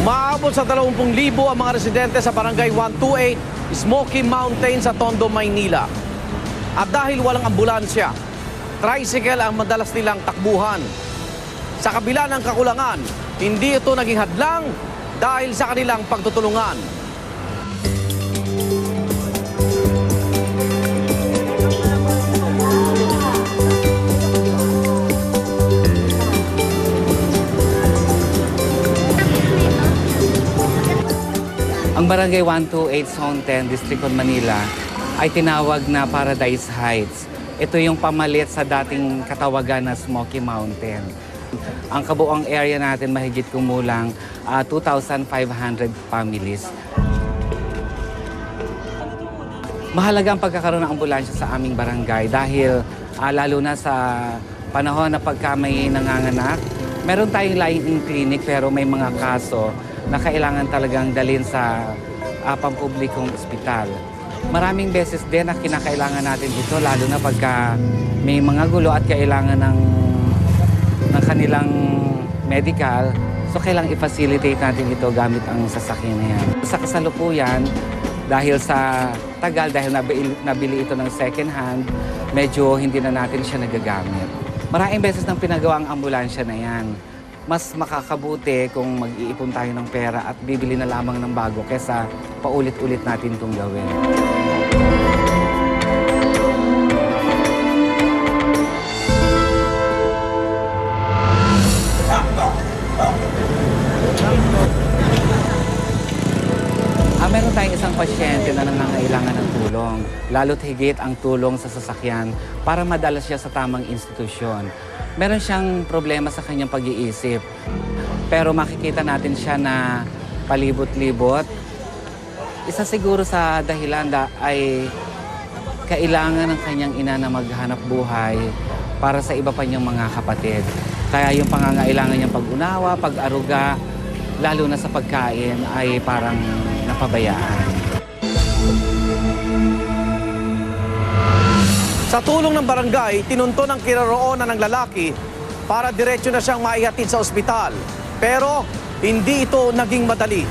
Umaabot sa 20,000 ang mga residente sa Barangay 128, Smoky Mountain sa Tondo, Maynila. At dahil walang ambulansya, tricycle ang madalas nilang takbuhan. Sa kabila ng kakulangan, hindi ito naging hadlang dahil sa kanilang pagtutulungan. Ang Barangay 128, Zone 10, District of Manila ay tinawag na Paradise Heights. Ito yung pamalit sa dating katawagan na Smoky Mountain. Ang kabuang area natin mahigit kumulang 2,500 families. Mahalaga ang pagkakaroon ng ambulansya sa aming barangay dahil lalo na sa panahon na pagka may nanganganak, meron tayong lying-in clinic pero may mga kaso na kailangan talagang dalhin sa pampublikong ospital. Maraming beses din na kinakailangan natin ito lalo na pagka may mga gulo at kailangan ng kanilang medical. So kailangan i-facilitate natin ito gamit ang sasakyan na yan. Sa kasalukuyan, dahil sa tagal, dahil nabili ito ng second hand, medyo hindi na natin siya nagagamit. Maraming beses nang pinagawa ang ambulansya na yan. Mas makakabuti kung mag-iipon tayo ng pera at bibili na lamang ng bago kesa paulit-ulit natin itong gawin. Meron tayong isang pasyente na nangangailangan ng tulong, lalo't higit ang tulong sa sasakyan para madala siya sa tamang institusyon. Meron siyang problema sa kanyang pag-iisip, pero makikita natin siya na palibot-libot. Isa siguro sa dahilan ay kailangan ng kanyang ina na maghanap buhay para sa iba pa niyang mga kapatid. Kaya yung pangangailangan niyang pag-unawa, pag-aruga, lalo na sa pagkain ay parang napabayaan. Sa tulong ng barangay, tinunto ng kinaroonan ng lalaki para diretso na siyang maihatid sa ospital. Pero hindi ito naging madali.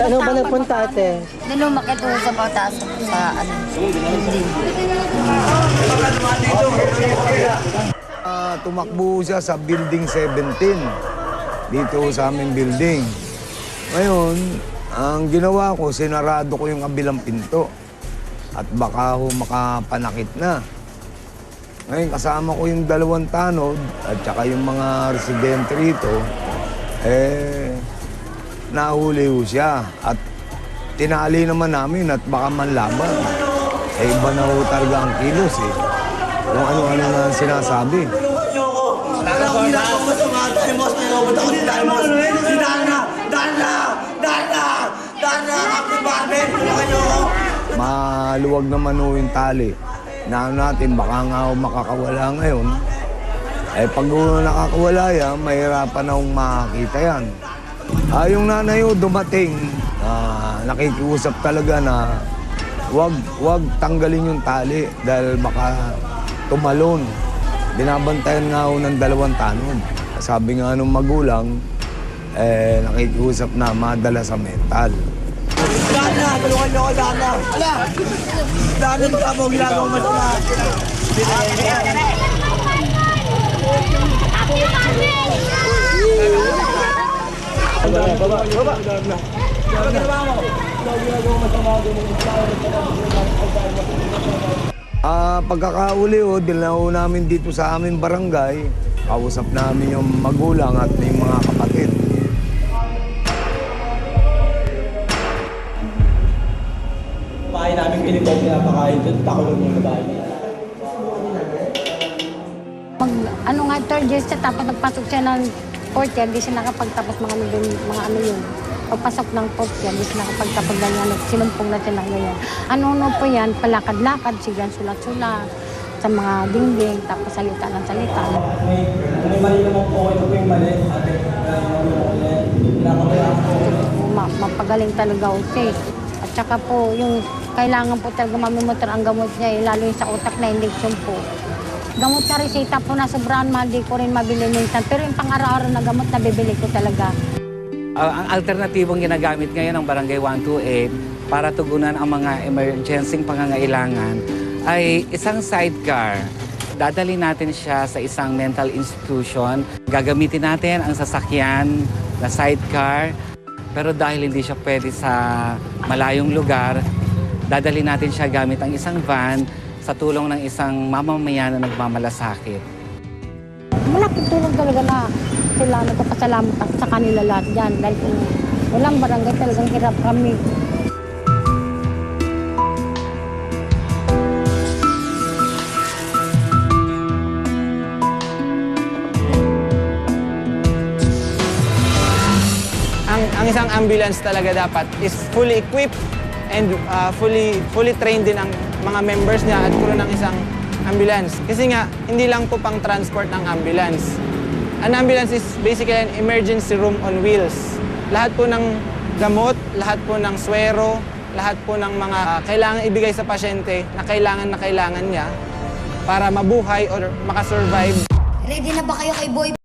Ano ba nagpunta ate? Nilumakit ko sa pagtaas sa building. Tumakbo siya sa building 17 dito sa aming building. Ngayon, ang ginawa ko, sinarado ko yung kabilang pinto at baka ho makapanakit na. Ngayon, kasama ko yung 2 tanod at saka yung mga residente rito, nahuli ho siya at tinali naman namin at baka manlaban. Iba na ho talaga ang kilos eh. Kung ano-ano na sinasabi. Maluwag naman ho yung tali. Na natin, baka nga ho makakawala ngayon. Pag nakakawala yan, mahirapan na hong makakita yan. Yung nanay ho dumating, nakikiusap talaga na wag tanggalin yung tali dahil baka tumalon. Binabantayan nga ho ng 2 tanod. Sabi nga nung magulang, nakikiusap na madala sa mental. Dana, tulungan niyo ako, Dana. Ala! Dana, baka mo ginagawa masama. Pagkakauli ho, dinala namin dito sa aming barangay. Kausap namin yung magulang at yung mga kapatid. Pakain namin kinikot na pakain doon, pakulong yung babae. Ano nga, 3rd year siya, tapos nagpasok siya ng 4th year, hindi siya nakapagtapos mga ano yun. Pagpasok ng court yan, is nakapagkapag ganyan, sinumpong na sila ngayon. Ano po yan, palakad-lakad, sigan sulat-sulat sa mga dingding, tapos salita ng salita. May mali naman po, ito po yung mali. Mapagaling talaga ho siya. At saka po, yung kailangan po talaga mamimotor ang gamot niya, lalo yung sa utak na injection po. Gamot na resita po na sobrang mahal, di ko rin mabili minsan. Pero yung pang-araw-araw na gamot na bibili ko talaga. Ang alternatibong ginagamit ngayon ng Barangay 128 para tugunan ang mga emergency pangangailangan ay isang sidecar. Dadali natin siya sa isang mental institution. Gagamitin natin ang sasakyan na sidecar. Pero dahil hindi siya pwede sa malayong lugar, dadali natin siya gamit ang isang van sa tulong ng isang mamamayan na nagmamalasakit. Malaking tulong talaga na sila nagpapasalamat ako sa kanila lahat dyan. Dahil kung walang barangay talagang hirap kami. Ang isang ambulance talaga dapat is fully equipped and fully trained din ang mga members niya at crew ng isang ambulance. Kasi nga, hindi lang po pang transport ng ambulance. An ambulance is basically an emergency room on wheels. Lahat po ng gamot, lahat po ng swero, lahat po ng mga kailangan ibigay sa pasyente na kailangan niya para mabuhay or makasurvive. Ready na ba kayo kay Boy